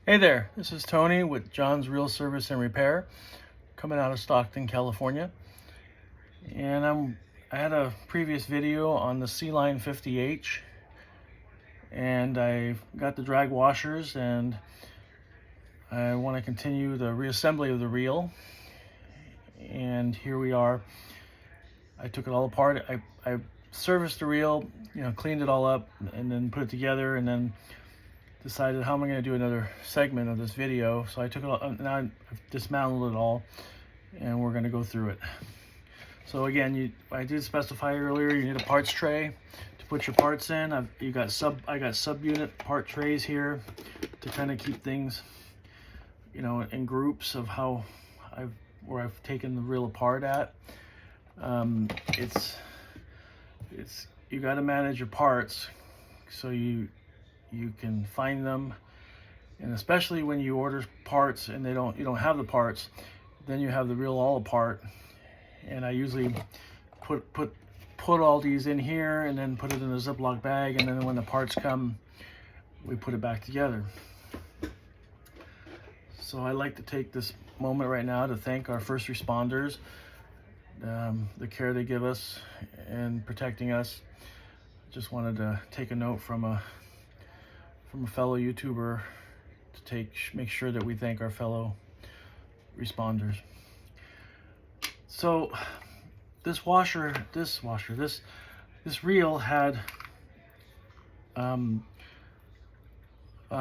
Hey there, this is Tony with John's Reel Service and Repair, coming out of Stockton, California. And I had a previous video on the Sealine 50H, and I got the drag washers, and I want to continue the reassembly of the reel. And here we are. I took it all apart. I serviced the reel, cleaned it all up, and then put it together, and then decided how am I going to do another segment of this video. So I took it all, now I've dismantled it all, and we're going to go through it. So again, I did specify earlier, you need a parts tray to put your parts in. I got sub-unit part trays here to kind of keep things, in groups of where I've taken the reel apart at. You got to manage your parts so you can find them, and especially when you order parts and you don't have the parts, then you have the reel all apart. And I usually put all these in here and then put it in a Ziploc bag, and then when the parts come, we put it back together. So I like to take this moment right now to thank our first responders, the care they give us in protecting us. Just wanted to take a note from a fellow YouTuber to make sure that we thank our fellow responders. So this reel had, I'll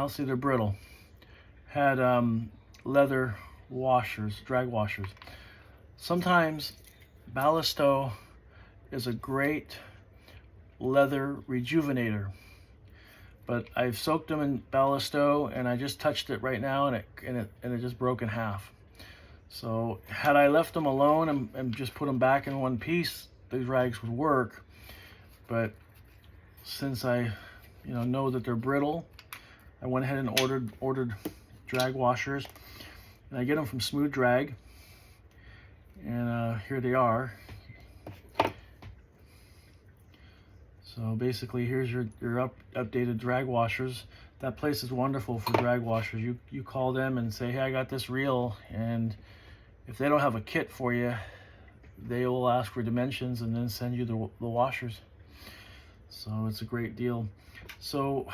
see they're brittle, had leather washers, drag washers. Sometimes Ballisto is a great leather rejuvenator, but I've soaked them in Ballisto, and I just touched it right now, and it just broke in half. So had I left them alone and just put them back in one piece, these rags would work. But since I know that they're brittle, I went ahead and ordered drag washers, and I get them from Smooth Drag, and here they are. So basically, here's your updated drag washers. That place is wonderful for drag washers. You call them and say, hey, I got this reel, and if they don't have a kit for you, they will ask for dimensions and then send you the washers. So it's a great deal. So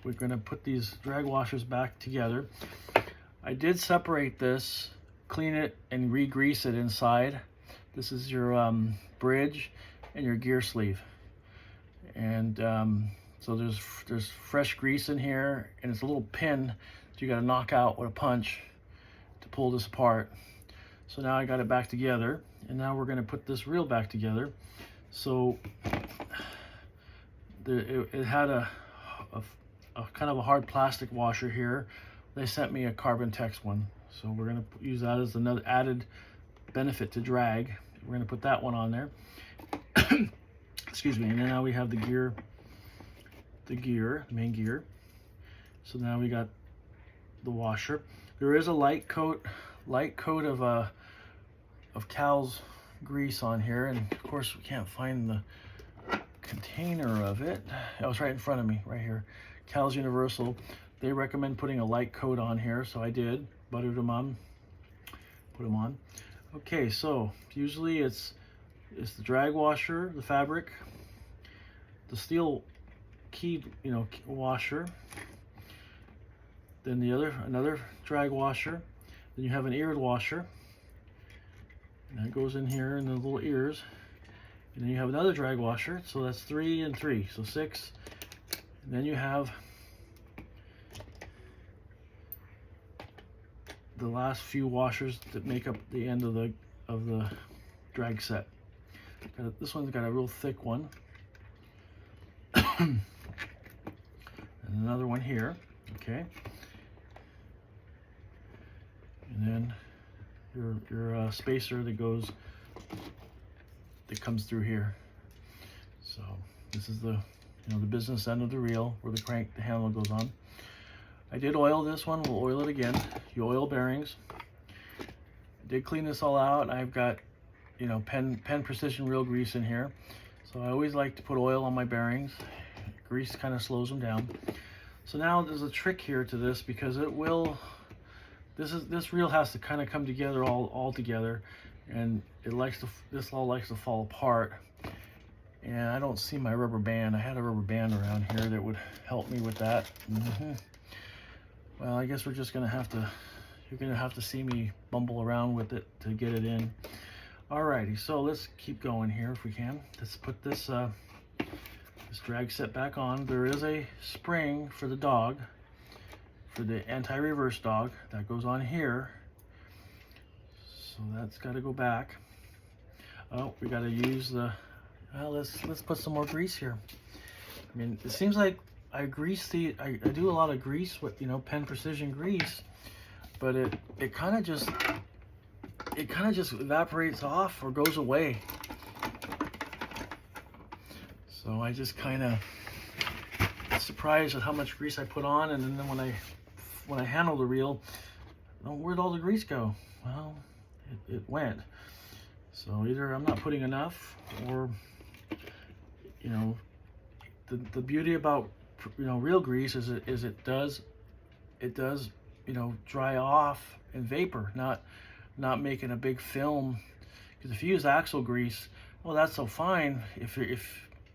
we're gonna put these drag washers back together. I did separate this, clean it, and re-grease it inside. This is your bridge and your gear sleeve. And so there's fresh grease in here, and it's a little pin that you got to knock out with a punch to pull this apart. So now I got it back together, and now we're going to put this reel back together. So it had a kind of a hard plastic washer here. They sent me a Carbon Tex one, so we're going to use that as another added benefit to drag. We're going to put that one on there. Excuse me. And then now we have the main gear. So now we got the washer. There is a light coat of cow's grease on here, and of course we can't find the container of it. Oh, it's right in front of me, right here. Cow's Universal. They recommend putting a light coat on here, so I did. Buttered them on. Put them on. Okay, so usually it's the drag washer, the fabric, the steel keyed, washer, then another drag washer, then you have an eared washer, and that goes in here in the little ears, and then you have another drag washer, so that's 3 and 3, so 6, and then you have the last few washers that make up the end of the drag set. This one's got a real thick one. And another one here, okay. And then your spacer that comes through here. So this is the business end of the reel where the handle goes on. I did oil this one. We'll oil it again. You oil bearings. I did clean this all out. I've got Penn Precision Reel grease in here. So I always like to put oil on my bearings. Grease kind of slows them down. So now there's a trick here to this, because it will, this reel has to kind of come together all together, and this all likes to fall apart. And I don't see my rubber band. I had a rubber band around here that would help me with that. Well, I guess we're just gonna have to, you're gonna have to see me bumble around with it to get it in. Alrighty, so let's keep going here if we can. Let's put this this drag set back on. There is a spring for the dog, for the anti-reverse dog, that goes on here. So that's got to go back. Oh, we got to use the, well, let's put some more grease here. I mean, it seems like I do a lot of grease with, you know, Penn Precision grease, but it kind of just evaporates off or goes away. So I just kind of surprised at how much grease I put on, and then when I handle the reel, oh, where'd all the grease go? Well, it went. So either I'm not putting enough, or, you know, the beauty about, you know, real grease is it does you know, dry off in vapor, not making a big film. Because if you use axle grease, well, that's so fine if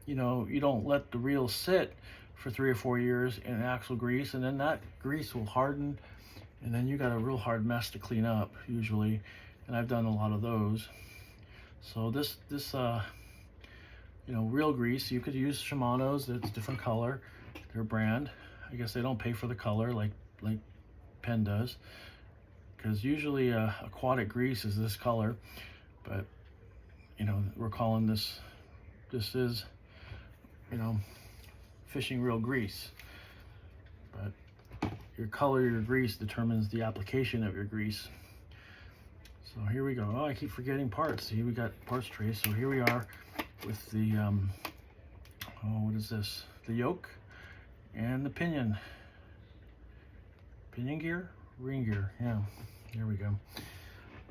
you know, you don't let the reel sit for 3 or 4 years in axle grease, and then that grease will harden, and then you got a real hard mess to clean up usually, and I've done a lot of those. So this you know, real grease, you could use Shimano's. It's a different color, their brand. I guess they don't pay for the color like Penn does, because usually aquatic grease is this color, but you know, we're calling this is, you know, fishing reel grease. But your color of your grease determines the application of your grease. So here we go. Oh, I keep forgetting parts. See, we got parts trays. So here we are with the oh, what is this? The yoke and the pinion gear, ring gear. Yeah, here we go.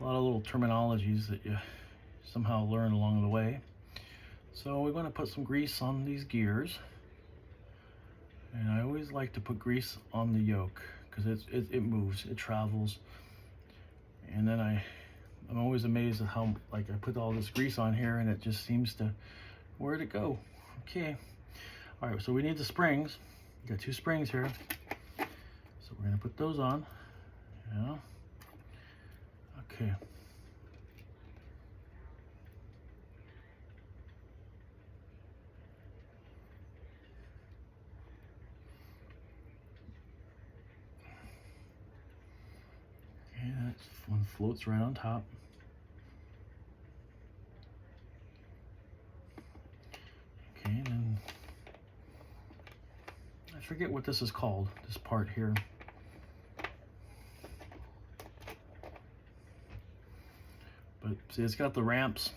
A lot of little terminologies that you somehow learn along the way. So we're going to put some grease on these gears, and I always like to put grease on the yoke because it moves, it travels, and then I'm always amazed at how, like, I put all this grease on here and it just seems to, where'd it go? Okay, all right, so we need the springs. We got 2 springs here, so we're going to put those on. Yeah, okay. That one floats right on top. Okay, and then I forget what this is called, this part here. But see, it's got the ramps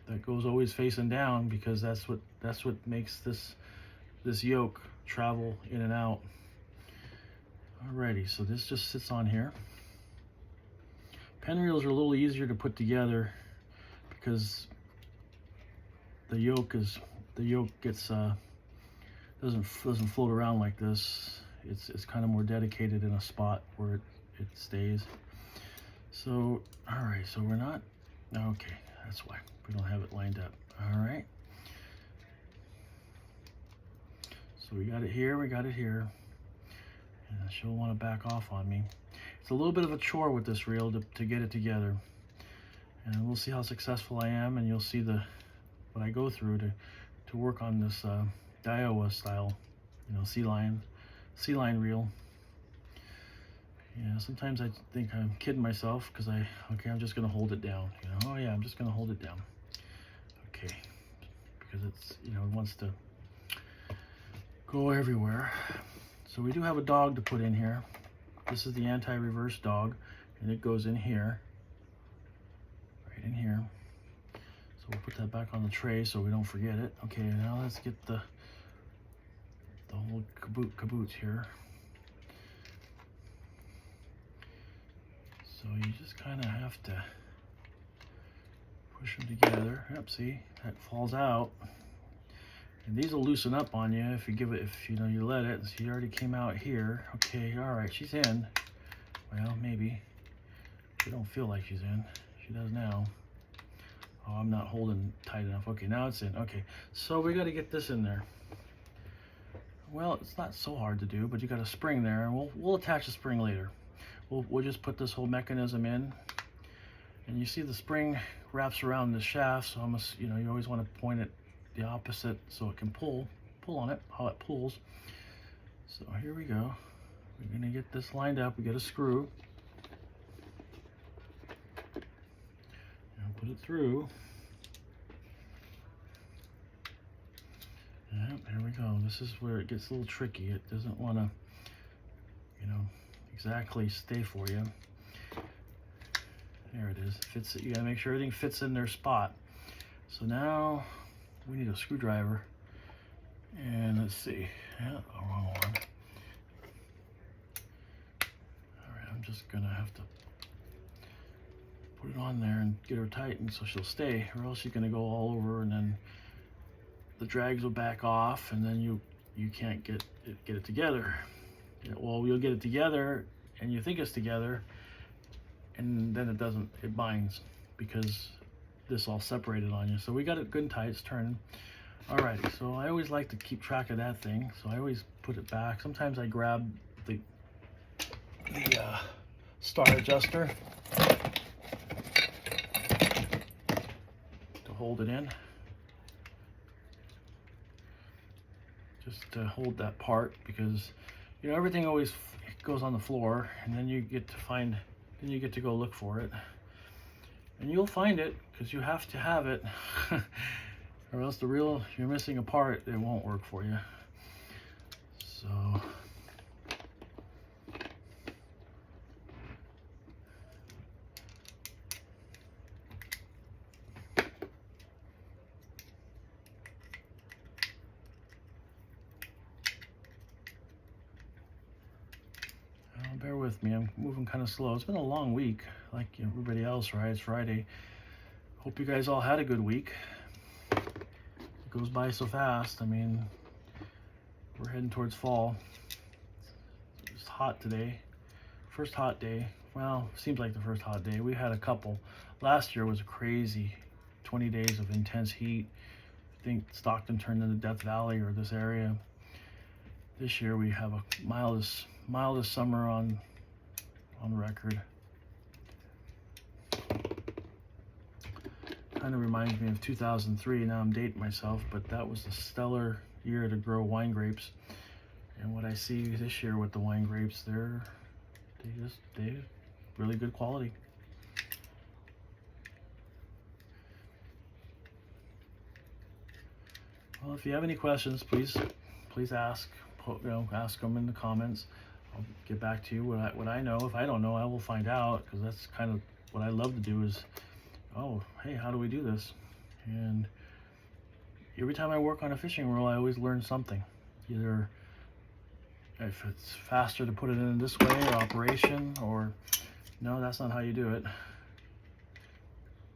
that goes always facing down, because that's what makes this yoke travel in and out. Alrighty, so this just sits on here. Penn reels are a little easier to put together because the yoke gets doesn't float around like this. It's kind of more dedicated in a spot where it stays. So all right, so we're not, okay, that's why we don't have it lined up. All right, so we got it here, and she'll want to back off on me. It's a little bit of a chore with this reel to get it together, and we'll see how successful I am, and you'll see what I go through to work on this Daiwa style, you know, Sealine reel. Yeah, sometimes I think I'm kidding myself because I'm just gonna hold it down. You know, oh yeah, I'm just gonna hold it down. Okay, because it's, you know, it wants to go everywhere. So we do have a dog to put in here. This is the anti-reverse dog, and it goes in here, right in here. So we'll put that back on the tray so we don't forget it. Okay, now let's get the whole caboose here. So you just kind of have to push them together. Yep, see, that falls out. And these will loosen up on you if you give it, if you know, you let it. She already came out here. Okay, all right, she's in. Well, maybe. She don't feel like she's in. She does now. Oh, I'm not holding tight enough. Okay, now it's in. Okay, so we got to get this in there. Well, it's not so hard to do, but you got a spring there, and we'll attach the spring later. We'll just put this whole mechanism in, and you see the spring wraps around the shaft, so almost, you know, you always want to point it the opposite so it can pull on it, how it pulls. So here we go. We're gonna get this lined up. We get a screw. And put it through. Yep, here we go. This is where it gets a little tricky. It doesn't want to, you know, exactly stay for you. There it is. Fits. You gotta make sure everything fits in their spot. So now we need a screwdriver. And let's see. Yeah, the wrong one. All right, I'm just gonna have to put it on there and get her tightened so she'll stay, or else she's gonna go all over, and then the drags will back off, and then you can't get it together. Yeah, well, you'll get it together, and you think it's together, and then it doesn't. It binds because this all separated on you. So we got it good and tight. It's turning. Alrighty. So I always like to keep track of that thing. So I always put it back. Sometimes I grab the star adjuster to hold it in. Just to hold that part, because you know everything always goes on the floor, and then you get to go look for it, and you'll find it because you have to have it, or else if you're missing a part, it won't work for you. So bear with me, I'm moving kind of slow. It's been a long week, like everybody else, right? It's Friday. Hope you guys all had a good week. It goes by so fast. I mean, we're heading towards fall. It's hot today. First hot day. Well, seems like the first hot day. We had a couple. Last year was crazy. 20 days of intense heat. I think Stockton turned into Death Valley, or this area. This year we have a mildest summer on record. Kind of reminds me of 2003. Now I'm dating myself, but that was a stellar year to grow wine grapes. And what I see this year with the wine grapes, they're really good quality. Well, if you have any questions, please ask. Ask them in the comments. I'll get back to you what I know. If I don't know, I will find out, because that's kind of what I love to do is, oh, hey, how do we do this? And every time I work on a fishing reel, I always learn something. Either if it's faster to put it in this way, or operation, or no, that's not how you do it.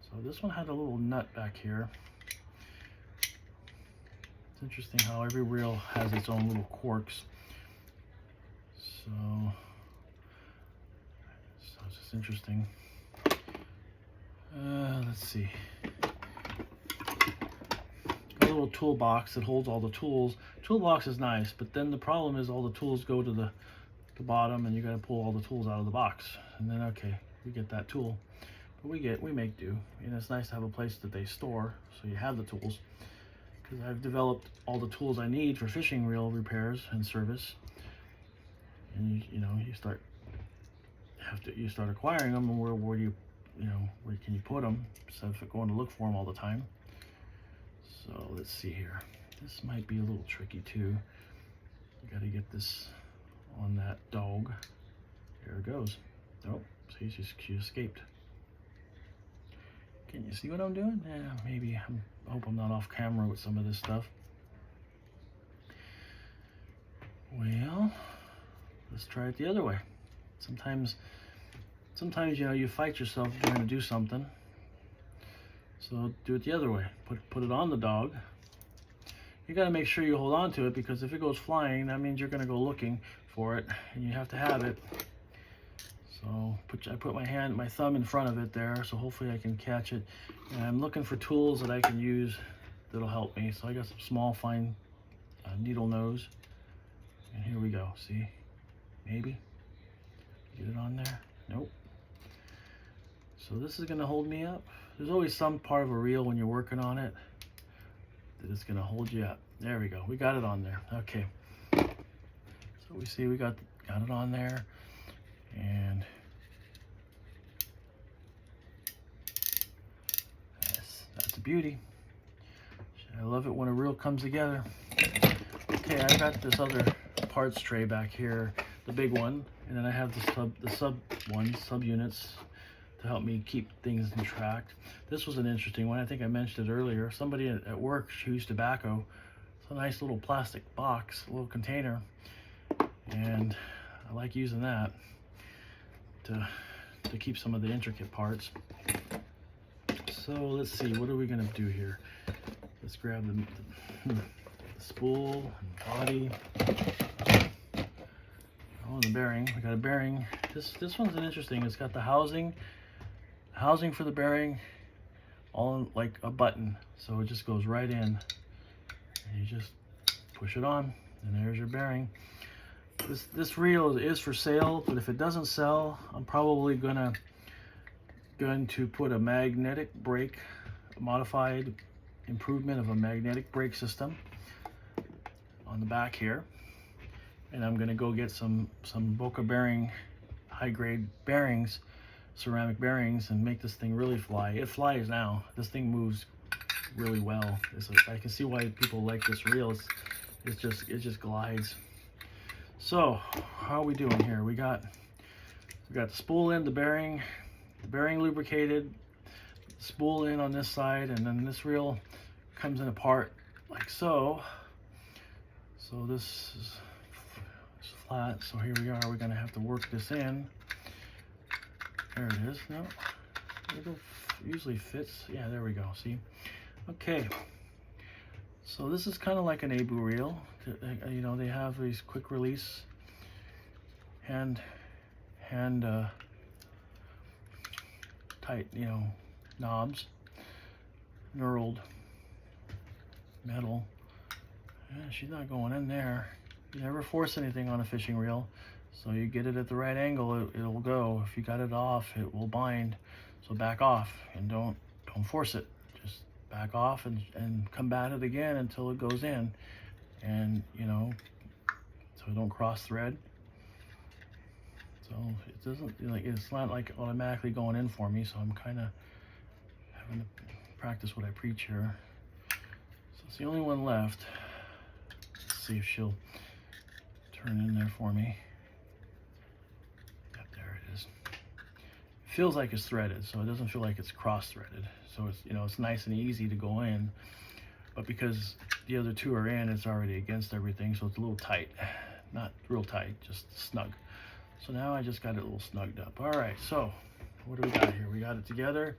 So this one had a little nut back here. It's interesting how every reel has its own little quirks. So it's just interesting. Let's see. Got a little toolbox that holds all the tools. Toolbox is nice, but then the problem is all the tools go to the bottom, and you got to pull all the tools out of the box. And then, okay, we get that tool, but we make do. And it's nice to have a place that they store, so you have the tools. Because I've developed all the tools I need for fishing reel repairs and service. And you start acquiring them, and where can you put them instead of going to look for them all the time. So let's see here. This might be a little tricky too. You got to get this on that dog. There it goes. Oh, see, she escaped. Can you see what I'm doing? Yeah, maybe. I hope I'm not off camera with some of this stuff. Well, let's try it the other way. Sometimes you fight yourself trying to do something. So do it the other way. Put it on the dog. you got to make sure you hold on to it, because if it goes flying, that means you're going to go looking for it, and you have to have it. So I put my thumb in front of it there, so hopefully I can catch it. And I'm looking for tools that I can use that'll help me. So I got some small, fine needle nose. And here we go. See? Maybe? Get it on there? Nope. So this is going to hold me up. There's always some part of a reel when you're working on it that it's going to hold you up. There we go. We got it on there. Okay. So we see we got it on there. And that's a beauty. I love it when a reel comes together. Okay, I got this other parts tray back here, the big one, and then I have the sub units to help me keep things in track. This was an interesting one. I think I mentioned it earlier. Somebody at work chews tobacco. It's a nice little plastic box, a little container, and I like using that to keep some of the intricate parts. So let's see, what are we gonna do here? Let's grab the spool and body. Oh, the bearing. We got a bearing. This one's an interesting. It's got the housing for the bearing, all in like a button. So it just goes right in, and you just push it on, and there's your bearing. This reel is for sale, but if it doesn't sell, I'm probably going to put a magnetic brake, a modified improvement of a magnetic brake system on the back here, and I'm going to go get some Boca bearing, high-grade bearings, ceramic bearings, and make this thing really fly. It flies now. This thing moves really well. I can see why people like this reel. It just glides. So how are we doing here? We got the spool in, the bearing lubricated, spool in on this side, and then this reel comes in apart like so. So this is flat. So here we are. We're gonna have to work this in. There it is. No, it usually fits. Yeah, there we go. See? Okay. So this is kind of like an ABU reel. You know, they have these quick release hand tight, you know, knobs, knurled metal. Yeah, she's not going in there. You never force anything on a fishing reel, so you get it at the right angle, it'll go. If you got it off, it will bind. So back off and don't force it. Just back off and come at it again until it goes in, and you know, so don't cross thread. So it doesn't, like, it's not like automatically going in for me, so I'm kind of having to practice what I preach here. So it's the only one left. Let's see if she'll turn in there for me. Yep, there it is. It feels like it's threaded, so it doesn't feel like it's cross-threaded. So it's, you know, it's nice and easy to go in, but because the other two are in, it's already against everything, so it's a little tight. Not real tight, just snug. So now I just got it a little snugged up. All right, so what do we got here? We got it together.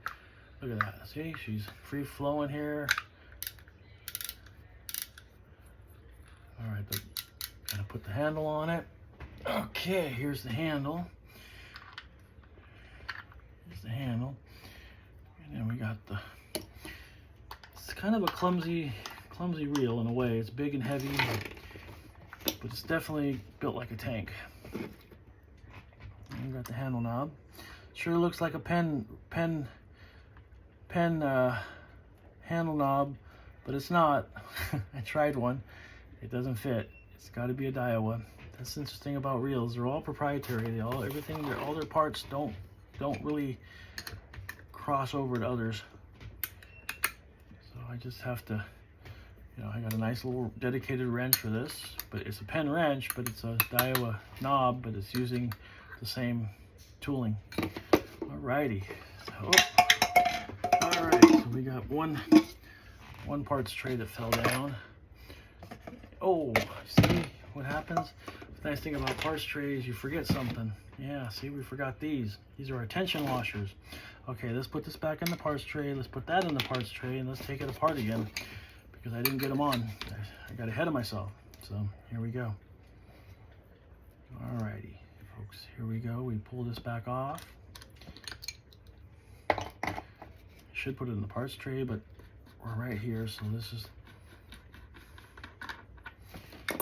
Look at that. See, she's free flowing here. All right, gotta put the handle on it. Okay, here's the handle. Here's the handle. And then we got it's kind of a clumsy reel in a way. It's big and heavy, but it's definitely built like a tank. And we got the handle knob. Sure looks like a pen handle knob, but it's not. I tried one. It doesn't fit. It's got to be a Daiwa. That's interesting about reels. They're all proprietary. All their parts don't really cross over to others. So I just have to, you know, I got a nice little dedicated wrench for this, but it's a pen wrench, but it's a Daiwa knob, but it's using the same tooling. Alrighty. So, alright, so we got one parts tray that fell down. Oh, see what happens? The nice thing about parts trays, you forget something. Yeah, see, we forgot these. These are our tension washers. Okay, let's put this back in the parts tray. Let's put that in the parts tray, and let's take it apart again, because I didn't get them on. I got ahead of myself. So here we go. Alrighty, folks, here we go. We pull this back off. Should put it in the parts tray, but we're right here, so this is...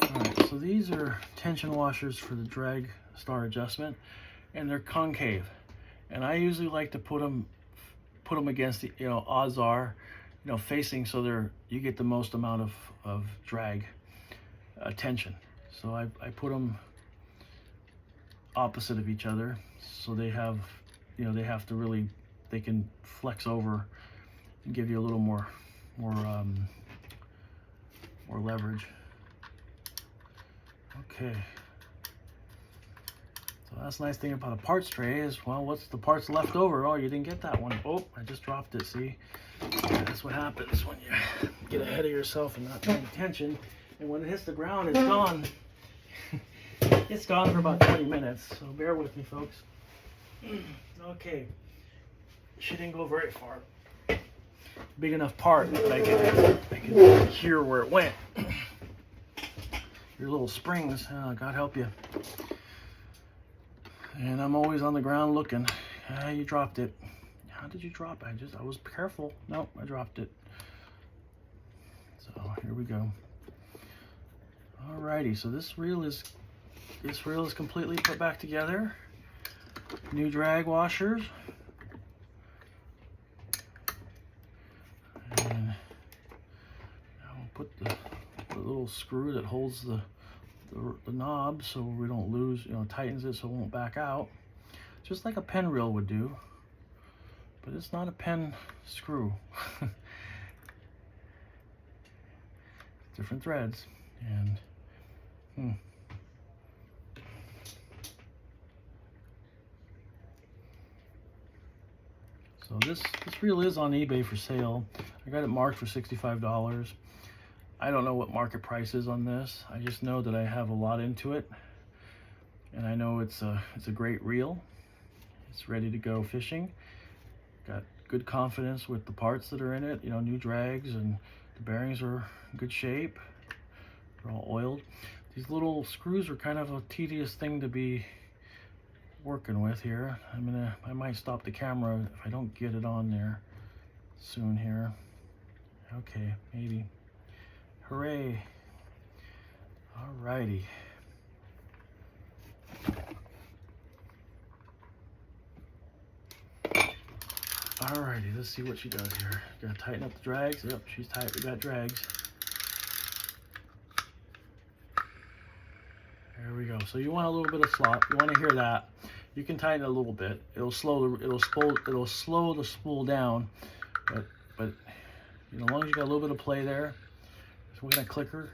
Alright, so these are tension washers for the drag star adjustment, and they're concave. And I usually like to put them against the, odds are, facing so you get the most amount of drag tension. So I put them opposite of each other, so they have, they can flex over and give you a little more leverage. Okay. So that's the nice thing about a parts tray is, well, what's the parts left over? Oh, you didn't get that one. Oh, I just dropped it, see? That's what happens when you get ahead of yourself and not paying attention. And when it hits the ground, it's gone. It's gone for about 20 minutes, so bear with me, folks. Okay. She didn't go very far. Big enough part that I can hear where it went. Your little springs, God help you. And I'm always on the ground looking. You dropped it. How did you drop it? I was careful. Nope, I dropped it. So here we go. Alrighty, so this reel is completely put back together. New drag washers. And I'll put the little screw that holds the knob so we don't lose, tightens it so it won't back out. Just like a pen reel would do. But it's not a pen screw. Different threads. And so this reel is on eBay for sale. I got it marked for $65. I don't know what market price is on this. I just know that I have a lot into it, and I know it's a great reel. It's ready to go fishing. Got good confidence with the parts that are in it. New drags, and the bearings are in good shape. They're all oiled. These little screws are kind of a tedious thing to be working with here. I might stop the camera if I don't get it on there soon here. Okay, maybe. Hooray. Alrighty. Alrighty, let's see what she does here. Gotta tighten up the drags. Yep, she's tight. We got drags. There we go. So you want a little bit of slop. You want to hear that. You can tighten it a little bit. It'll slow the spool down. But as long as you got a little bit of play there. So we're gonna clicker.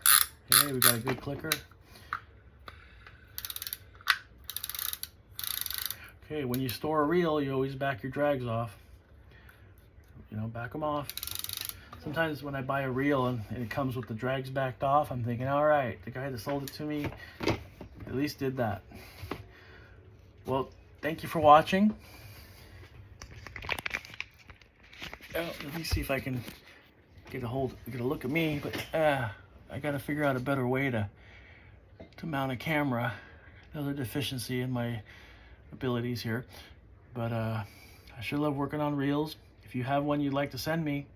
Okay, we got a good clicker. Okay, when you store a reel, you always back your drags off. Back them off. Sometimes when I buy a reel and it comes with the drags backed off, I'm thinking, all right, the guy that sold it to me at least did that. Well, thank you for watching. Let me see if I can get a look at me, but I gotta figure out a better way to mount a camera. Another deficiency in my abilities here, but I sure love working on reels. If you have one you'd like to send me,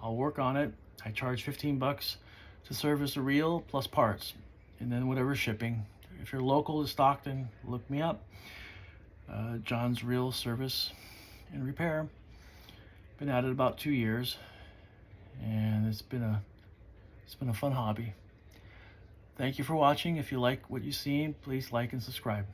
I'll work on it. I charge 15 bucks to service a reel plus parts, and then whatever shipping. If you're local to Stockton, look me up. John's Reel Service and Repair. Been at it about 2 years, and it's been a fun hobby. Thank you for watching. If you like what you've seen, please like and subscribe.